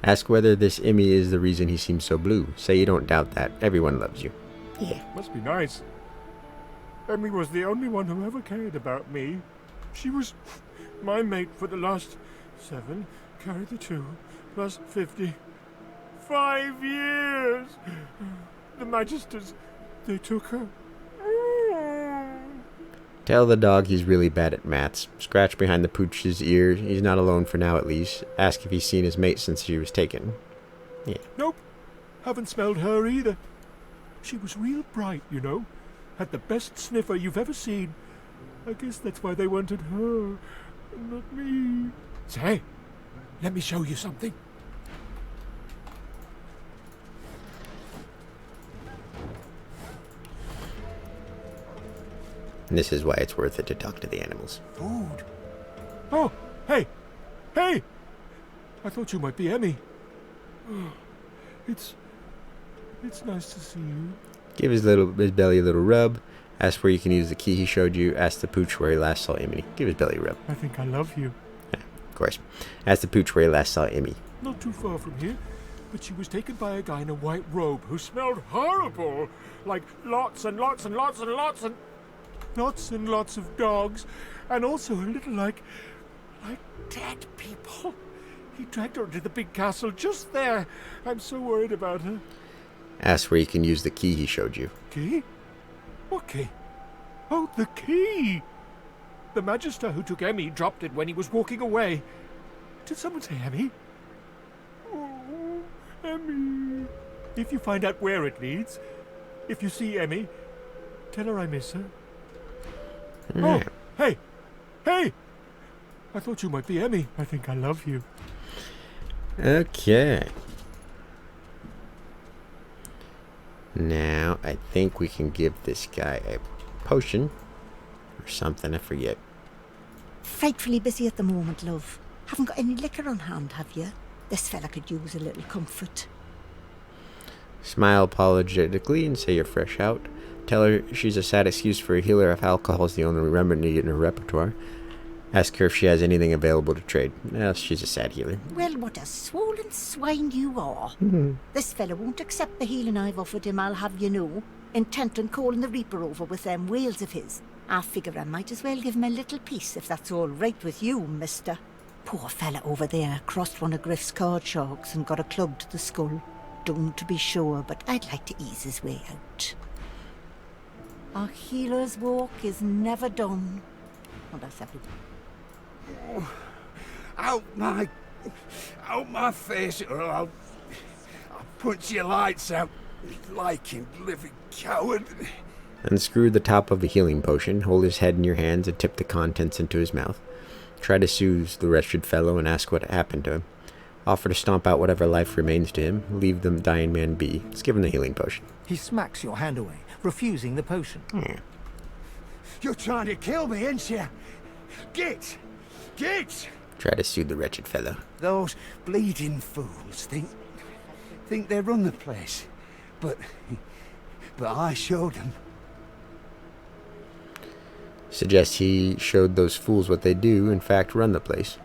Ask whether this Emmy is the reason he seems so blue. Say you don't doubt that. Everyone loves you. Yeah. Must be nice. Emmy was the only one who ever cared about me. She was my mate for the last 7, carry the 2, plus 50. 5 years! The Magisters, they took her. Tell the dog he's really bad at maths. Scratch behind the pooch's ear. He's not alone for now, at least. Ask if he's seen his mate since she was taken. Yeah. Nope. Haven't smelled her either. She was real bright, you know. Had the best sniffer you've ever seen. I guess that's why they wanted her, not me. Say, let me show you something. And this is why it's worth it to talk to the animals. Food. Oh, hey! Hey! I thought you might be Emmy. It's nice to see you. Give his belly a little rub. Ask where you can use the key he showed you. Ask the pooch where he last saw Emmy. Give his belly a rub. I think I love you. Yeah, of course. Ask the pooch where he last saw Emmy. Not too far from here, but she was taken by a guy in a white robe who smelled horrible. Like lots and lots and lots and lots and lots and lots of dogs. And also a little like dead people. He dragged her into the big castle just there. I'm so worried about her. Ask where you can use the key he showed you. Key? What key? Oh, the key! The Magister who took Emmy dropped it when he was walking away. Did someone say Emmy? Oh, Emmy. If you find out where it leads, if you see Emmy, tell her I miss her. Yeah. Oh, hey! Hey! I thought you might be Emmy. I think I love you. Okay. Now, I think we can give this guy a potion or something, I forget. Frightfully busy at the moment, love. Haven't got any liquor on hand, have you? This fella could use a little comfort. Smile apologetically and say you're fresh out. Tell her she's a sad excuse for a healer if alcohol is the only remedy in her repertoire. Ask her if she has anything available to trade. Well, she's a sad healer. Well, what a swollen swine you are. This fella won't accept the healing I've offered him, I'll have you know. Intent on calling the Reaper over with them whales of his. I figure I might as well give him a little piece if that's all right with you, mister. Poor fella over there crossed one of Griff's card sharks and got a club to the skull. Don't to be sure, but I'd like to ease his way out. A healer's walk is never done. Oh, that's everything. Out my face, or I'll punch your lights out, like him, living coward. Unscrew the top of the healing potion, hold his head in your hands, and tip the contents into his mouth. Try to soothe the wretched fellow and ask what happened to him. Offer to stomp out whatever life remains to him. Leave the dying man be. Let's give him the healing potion. He smacks your hand away, refusing the potion. You're trying to kill me, ain't you? Get! Try to soothe the wretched fellow. Those bleeding fools think they run the place. But I showed them. Suggest he showed those fools what they do, in fact, run the place.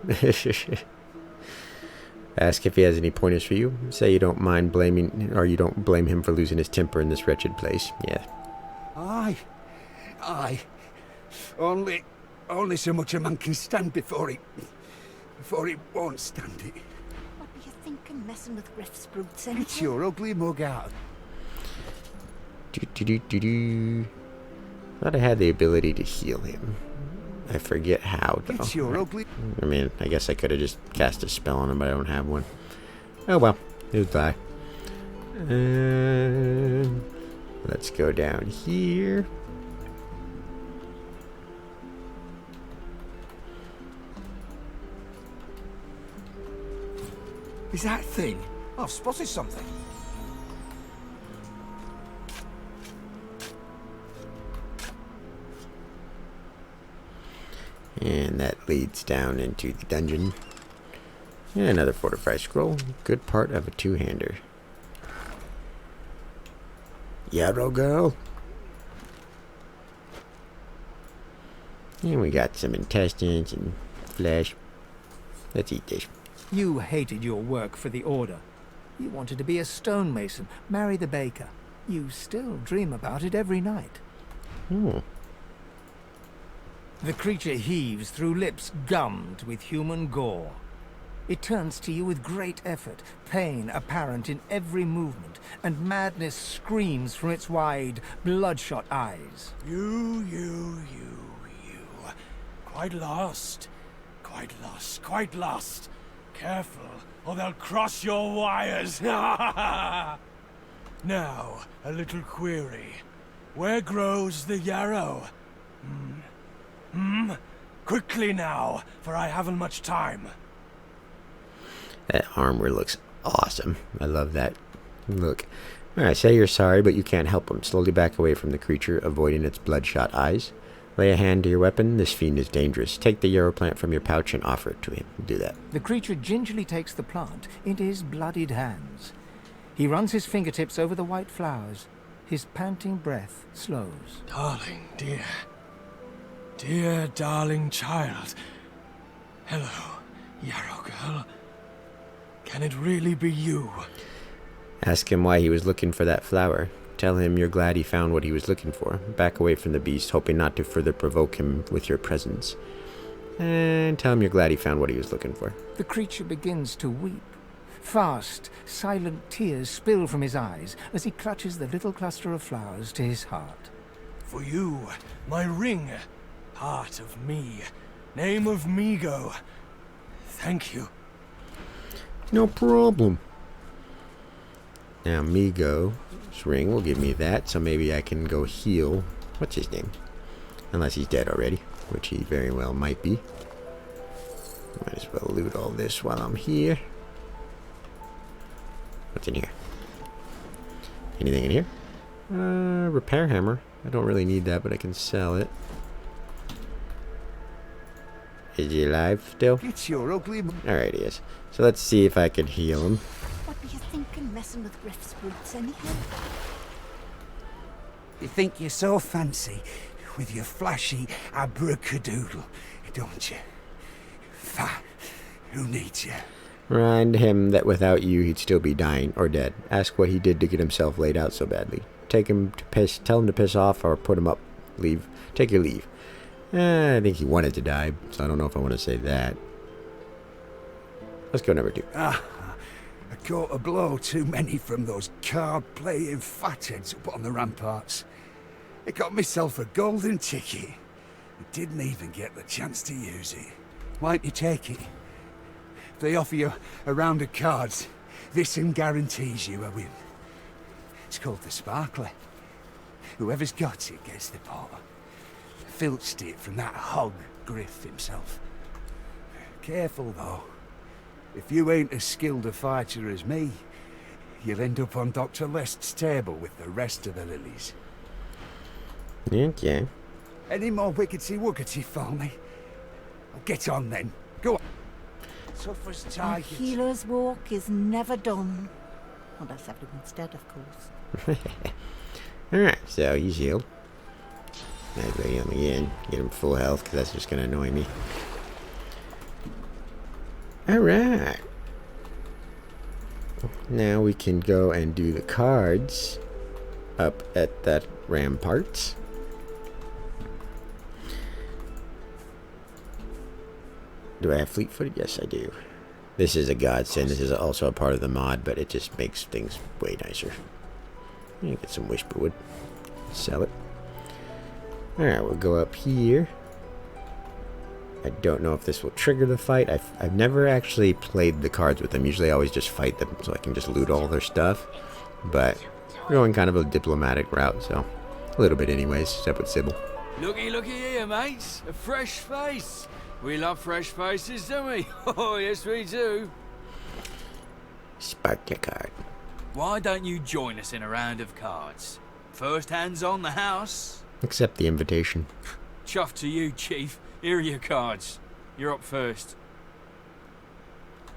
Ask if he has any pointers for you. Say you don't mind blaming, or you don't blame him for losing his temper in this wretched place. Yeah. Aye. Only so much a man can stand before he won't stand it. What were you thinking, messing with Griff's brutes anyhow? It's your ugly mug out. Thought I had the ability to heal him. I forget how, though. It's your ugly... I mean, I guess I could have just cast a spell on him, but I don't have one. Oh well, he'll die. Let's go down here. Is that thing? I've spotted something. And that leads down into the dungeon. And another fortified scroll. Good part of a two-hander. Yarrow girl. And we got some intestines and flesh. Let's eat this. You hated your work for the Order. You wanted to be a stonemason, marry the baker. You still dream about it every night. The creature heaves through lips gummed with human gore. It turns to you with great effort, pain apparent in every movement, and madness screams from its wide, bloodshot eyes. You. Quite lost. Careful, or they'll cross your wires. Now, a little query. Where grows the yarrow? Quickly now, for I haven't much time. That armor looks awesome. I love that look. Alright, say you're sorry, but you can't help him. Slowly back away from the creature, avoiding its bloodshot eyes. Lay a hand to your weapon. This fiend is dangerous. Take the yarrow plant from your pouch and offer it to him. Do that. The creature gingerly takes the plant into his bloodied hands. He runs his fingertips over the white flowers. His panting breath slows. Darling, dear darling child. Hello, Yarrow girl. Can it really be you? Ask him why he was looking for that flower. Tell him you're glad he found what he was looking for. Back away from the beast, hoping not to further provoke him with your presence. And tell him you're glad he found what he was looking for. The creature begins to weep. Fast, silent tears spill from his eyes as he clutches the little cluster of flowers to his heart. For you, my ring. Heart of me. Name of Migo. Thank you. No problem. Now, Migo's ring will give me that, so maybe I can go heal. What's his name? Unless he's dead already, which he very well might be. Might as well loot all this while I'm here. What's in here? Anything in here? Repair hammer. I don't really need that, but I can sell it. Is he alive still? It's your ugly... Alright, he is. So let's see if I can heal him. What were you thinking, messing with Griff's brutes anyhow? You think you're so fancy with your flashy abracadadoodle, don't you? Who needs you? Remind him that without you he'd still be dying or dead. Ask what he did to get himself laid out so badly. Take him to piss. Tell him to piss off or put him up. Leave. Take your leave. I think he wanted to die, so I don't know if I want to say that. Let's go number 2. I caught a blow too many from those card-playing fatheads up on the ramparts. I got myself a golden ticket. I didn't even get the chance to use it. Why don't you take it? If they offer you a round of cards, this one guarantees you a win. It's called the Sparkler. Whoever's got it gets the pot. Filched it from that hog Griff himself. Careful though. If you ain't as skilled a fighter as me, you'll end up on Dr. Lest's table with the rest of the lilies. Okay. Any more wickety-wookety for me? Well, get on then. Go on. Tough as A tigers. healer's walk is never done. Unless everyone's dead, of course. Alright, so he's healed. Let's lay him again. Get him full health, because that's just going to annoy me. Alright. Now we can go and do the cards up at that rampart. Do I have fleet-footed? Yes, I do. This is a godsend. This is also a part of the mod, but it just makes things way nicer. Get some whisperwood. Sell it. Alright, we'll go up here. I don't know if this will trigger the fight. I've never actually played the cards with them. Usually I always just fight them so I can just loot all their stuff. But we're going kind of a diplomatic route, so a little bit anyways, except with Sebille. Looky here, mates. A fresh face. We love fresh faces, don't we? Oh, yes, we do. Sparkler card. Why don't you join us in a round of cards? First hands on the house. Accept the invitation. Chuff to you, Chief. Here are your cards. You're up first.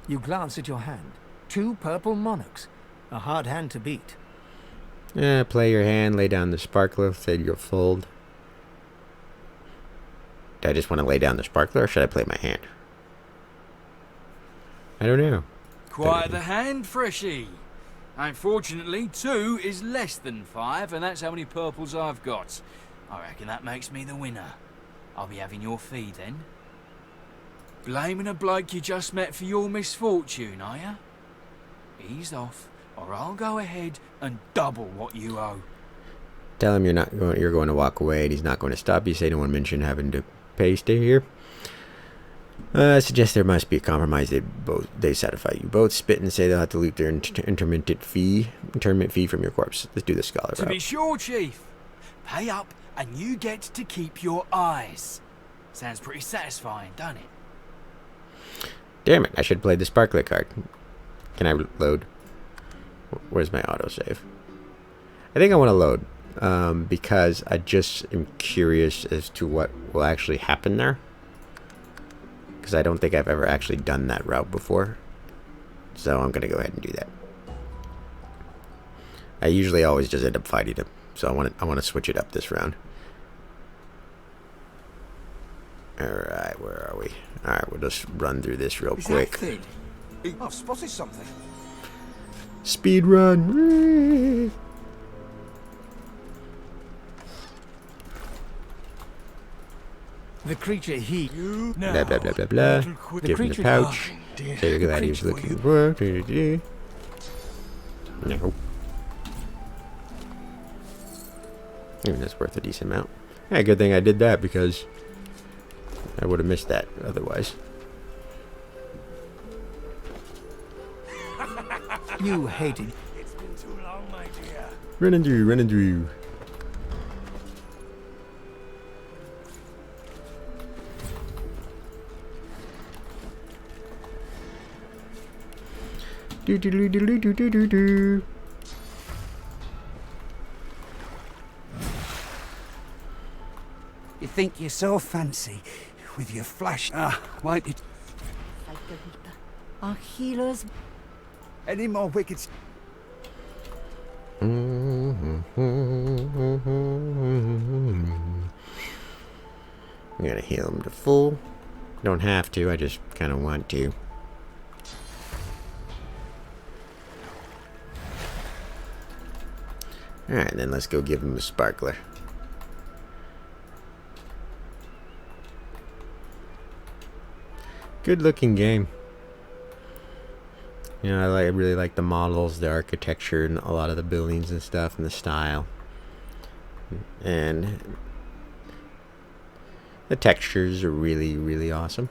You glance at your hand. 2 purple monarchs. A hard hand to beat. Play your hand, lay down the sparkler, said you'll fold. Do I just want to lay down the sparkler, or should I play my hand? I don't know. Quite the hand, Freshy. Unfortunately, 2 is less than 5, and that's how many purples I've got. I reckon that makes me the winner. I'll be having your fee then. Blaming a bloke you just met for your misfortune, are ya? Ease off, or I'll go ahead and double what you owe. Tell him you're going to walk away, and he's not going to stop you. Say no one mentioned having to pay stay here. Suggest there must be a compromise. They satisfy you both. Spit and say they'll have to loot their internment fee from your corpse. Let's do the scholar route. To be sure, Chief. Pay up and you get to keep your eyes. Sounds pretty satisfying, doesn't it? Damn it, I should play the sparkler card. Can I load? Where's my autosave? I think I want to load. Because I just am curious as to what will actually happen there. Because I don't think I've ever actually done that route before. So I'm going to go ahead and do that. I usually always just end up fighting him. So I want to switch it up this round. Alright, where are we? Alright, we'll just run through this real quick. I've spotted something. Speed run. The creature he... Blah, blah, blah, blah, blah. Give him the pouch. Say you're glad he was looking for. No. Even that's worth a decent amount. Yeah, good thing I did that because I would have missed that otherwise. You hated. It's been too long, my dear. Running through. Do. You think you're so fancy with your flash. Might it? Like the Reaper. Our healers. Any more wicked? I'm gonna heal him to full. Don't have to, I just kind of want to. Alright, then let's go give him a sparkler. Good looking game. You know, I really like the models, the architecture, and a lot of the buildings and stuff, and the style. And the textures are really, really awesome.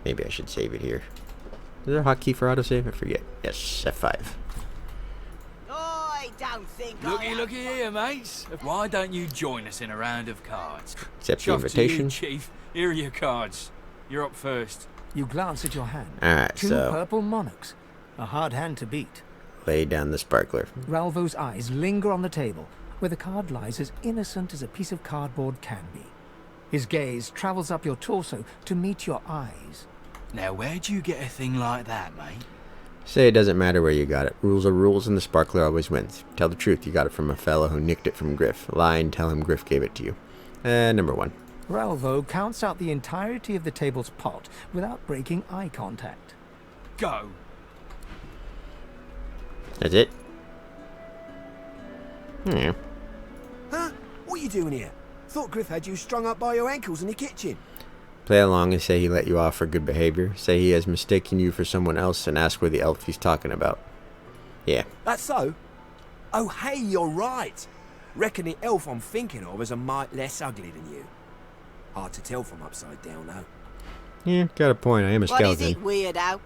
Maybe I should save it here. Is there a hotkey for autosave? I forget. Yes, F5. Oi, I don't think Looky here, mates. Why don't you join us in a round of cards? Accept the Chuff invitation. to you, Chief. Here are your cards. You're up first. You glance at your hand. Alright, 2 so purple monarchs. A hard hand to beat. lay down the sparkler. Ralvo's eyes linger on the table, where the card lies as innocent as a piece of cardboard can be. His gaze travels up your torso to meet your eyes. Now, where'd you get a thing like that, mate? Say it doesn't matter where you got it. Rules are rules, and the sparkler always wins. Tell the truth, you got it from a fellow who nicked it from Griff. Lie and tell him Griff gave it to you. Number 1. Ralvo counts out the entirety of the table's pot without breaking eye contact. Go. That's it? Yeah. Huh? What are you doing here? Thought Griff had you strung up by your ankles in the kitchen. Play along and say he let you off for good behavior. Say he has mistaken you for someone else and ask where the elf he's talking about. Yeah. That's so? Oh, hey, you're right. Reckon the elf I'm thinking of is a mite less ugly than you. Hard to tell from upside down, though. Yeah, got a point. I am a What skeleton. is it, weirdo?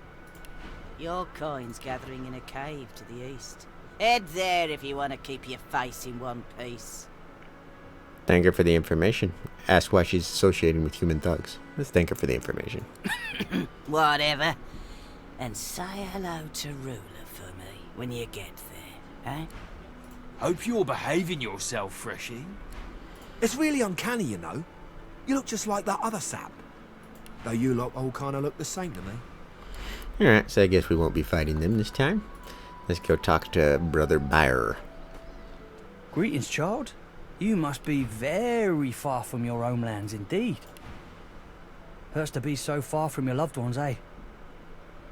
Your coin's gathering in a cave to the east. Head there if you want to keep your face in one piece. Thank her for the information. Ask why she's associating with human thugs. Let's thank her for the information. Whatever. And say hello to Ruler for me when you get there, eh? Hope you're behaving yourself, Freshie. It's really uncanny, you know. You look just like that other sap. Though you lot all kind of look the same to me. Alright, so I guess we won't be fighting them this time. Let's go talk to Brother Bayer. Greetings, child. You must be very far from your homelands indeed. Hurts to be so far from your loved ones, eh?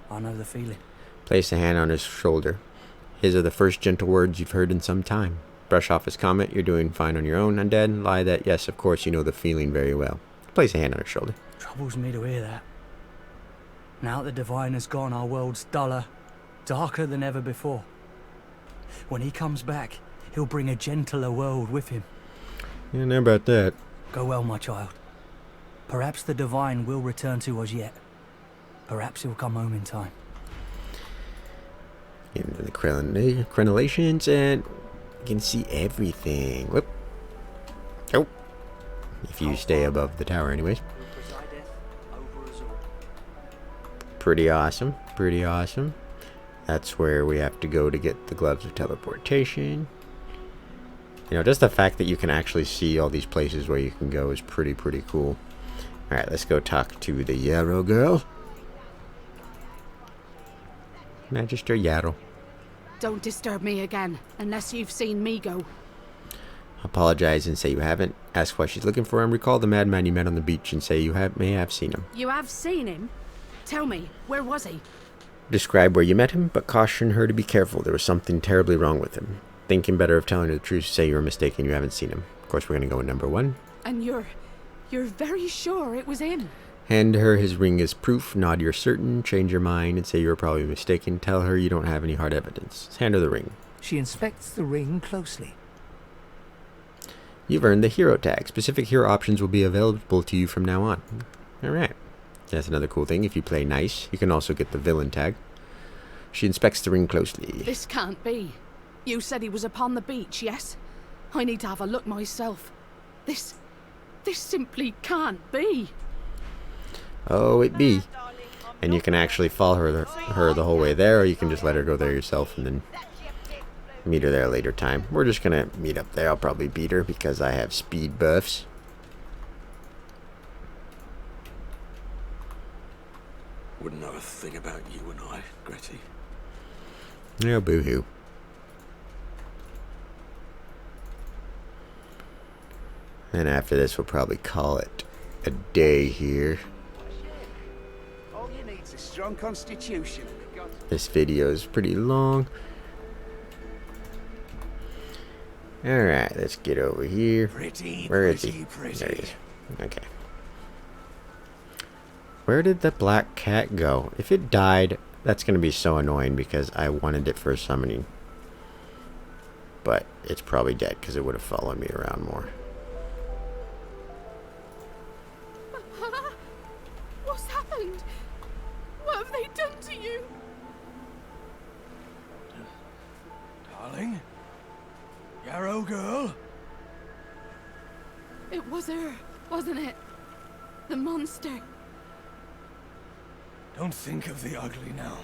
I know the feeling. Place a hand on his shoulder. His are the first gentle words you've heard in some time. Brush off his comment, you're doing fine on your own, undead. Lie that, yes, of course, you know the feeling very well. Place a hand on his shoulder. Troubles me to hear that. Now that the Divine has gone, our world's duller, darker than ever before. When he comes back, he'll bring a gentler world with him. You know about that. Go well, my child. Perhaps the Divine will return to us yet. Perhaps he'll come home in time. Into the crenellations, and you can see everything. Whoop. Oh. If you stay above the tower anyways. Pretty awesome. Pretty awesome. That's where we have to go to get the gloves of teleportation. You know, just the fact that you can actually see all these places where you can go is pretty cool. Alright, let's go talk to the Yarrow girl. Magister Yarrow. Don't disturb me again, unless you've seen me go. Apologize and say you haven't. Ask why she's looking for him. Recall the madman you met on the beach and say you may have seen him. You have seen him? Tell me, where was he? Describe where you met him, but caution her to be careful. There was something terribly wrong with him. Thinking better of telling her the truth, say you were mistaken, you haven't seen him. Of course, we're going to go with number 1. And you're very sure it was him? Hand her his ring as proof. Nod you're certain. Change your mind and say you were probably mistaken. Tell her you don't have any hard evidence. Hand her the ring. She inspects the ring closely. You've earned the hero tag. Specific hero options will be available to you from now on. Alright. That's another cool thing. If you play nice, you can also get the villain tag. She inspects the ring closely. This can't be. You said he was upon the beach, yes? I need to have a look myself. This simply can't be. Oh, it be. And you can actually follow her the whole way there, or you can just let her go there yourself and then meet her there later time. We're just gonna meet up there. I'll probably beat her because I have speed buffs. Wouldn't know a thing about you and I, Gretty. No, boo-hoo. And after this, we'll probably call it a day here. All you need is a strong constitution. This video is pretty long. Alright, let's get over here. Where is he? There he is. Okay. Where did the black cat go? If it died, that's going to be so annoying because I wanted it for summoning. But it's probably dead because it would have followed me around more. What's happened? What have they done to you? Darling, Yarrow girl? It was her, wasn't it? The monster. Don't think of the ugly now.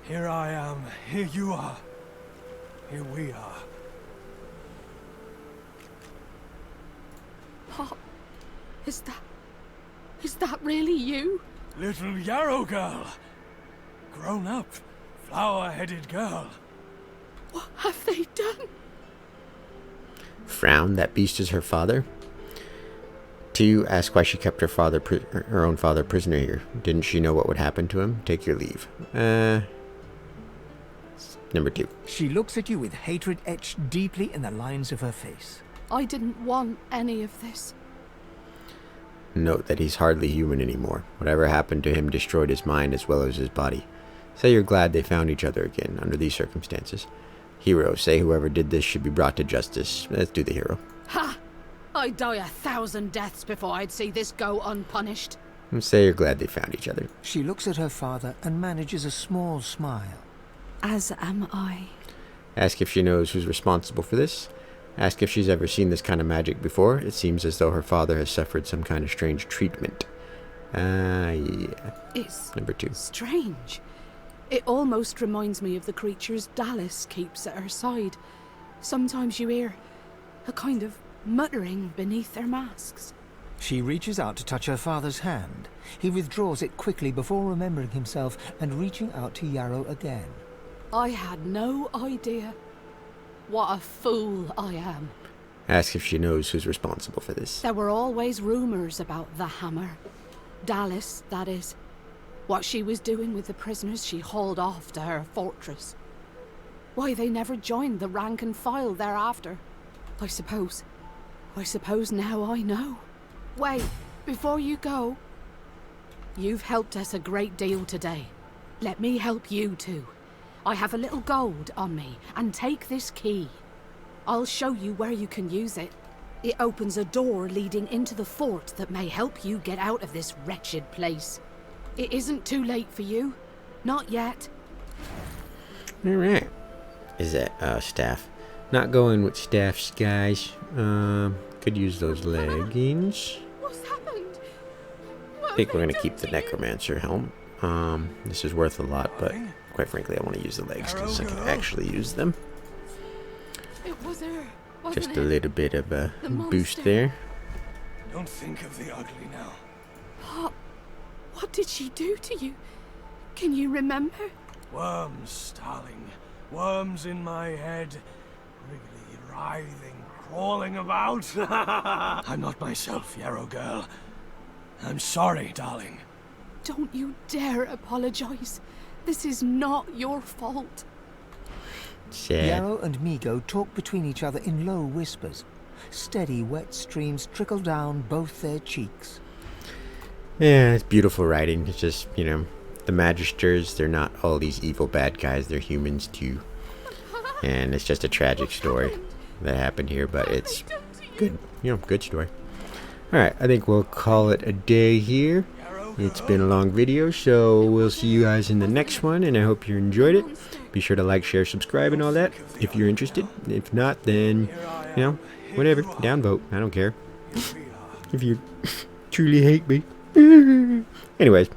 Here I am, here you are. Here we are. Pop, is that really you? Little Yarrow girl. Grown up, flower-headed girl. What have they done? Frown, that beast is her father. 2, ask why she kept her own father prisoner here. Didn't she know what would happen to him? Take your leave. Number 2. She looks at you with hatred etched deeply in the lines of her face. I didn't want any of this. Note that he's hardly human anymore. Whatever happened to him destroyed his mind as well as his body. Say you're glad they found each other again under these circumstances. Hero, say whoever did this should be brought to justice. Let's do the hero. Ha! I'd die 1,000 deaths before I'd see this go unpunished. Say you're glad they found each other. She looks at her father and manages a small smile. As am I. Ask if she knows who's responsible for this. Ask if she's ever seen this kind of magic before. It seems as though her father has suffered some kind of strange treatment. Yeah. It's Number 2. strange. It almost reminds me of the creatures Dallas keeps at her side. Sometimes you hear a kind of muttering beneath their masks. She reaches out to touch her father's hand. He withdraws it quickly before remembering himself and reaching out to Yarrow again. I had no idea. What a fool I am. Ask if she knows who's responsible for this. There were always rumours about the hammer. Dallas, that is. What she was doing with the prisoners she hauled off to her fortress. Why they never joined the rank and file thereafter. I suppose now I know. Wait, before you go. You've helped us a great deal today. Let me help you too. I have a little gold on me, and take this key. I'll show you where you can use it. It opens a door leading into the fort that may help you get out of this wretched place. It isn't too late for you. Not yet. Alright. Is that, staff? Not going with staffs, guys. Could use those leggings. What's happened? I think we're going to keep the necromancer helm. This is worth a lot, but quite frankly, I want to use the legs because I can actually use them. It was her, Just a little bit of a boost there. Don't think of the ugly now. Pop, what did she do to you? Can you remember? Worms, darling. Worms in my head. Wriggly, writhing, crawling about. I'm not myself, Yarrow girl. I'm sorry, darling. Don't you dare apologize. This is not your fault. Sad. Yarrow and Migo talk between each other in low whispers. Steady, wet streams trickle down both their cheeks. Yeah, it's beautiful writing. It's just, you know, the Magisters, they're not all these evil bad guys. They're humans too. And it's just a tragic story that happened here, but it's good, you know, good story. Alright, I think we'll call it a day here. It's been a long video, so we'll see you guys in the next one, and I hope you enjoyed it. Be sure to like, share, subscribe, and all that if you're interested. If not, then, you know, whatever. Downvote. I don't care. If you truly hate me. Anyways,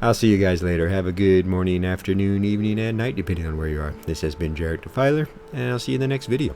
I'll see you guys later. Have a good morning, afternoon, evening, and night, depending on where you are. This has been Jarek Defiler, and I'll see you in the next video.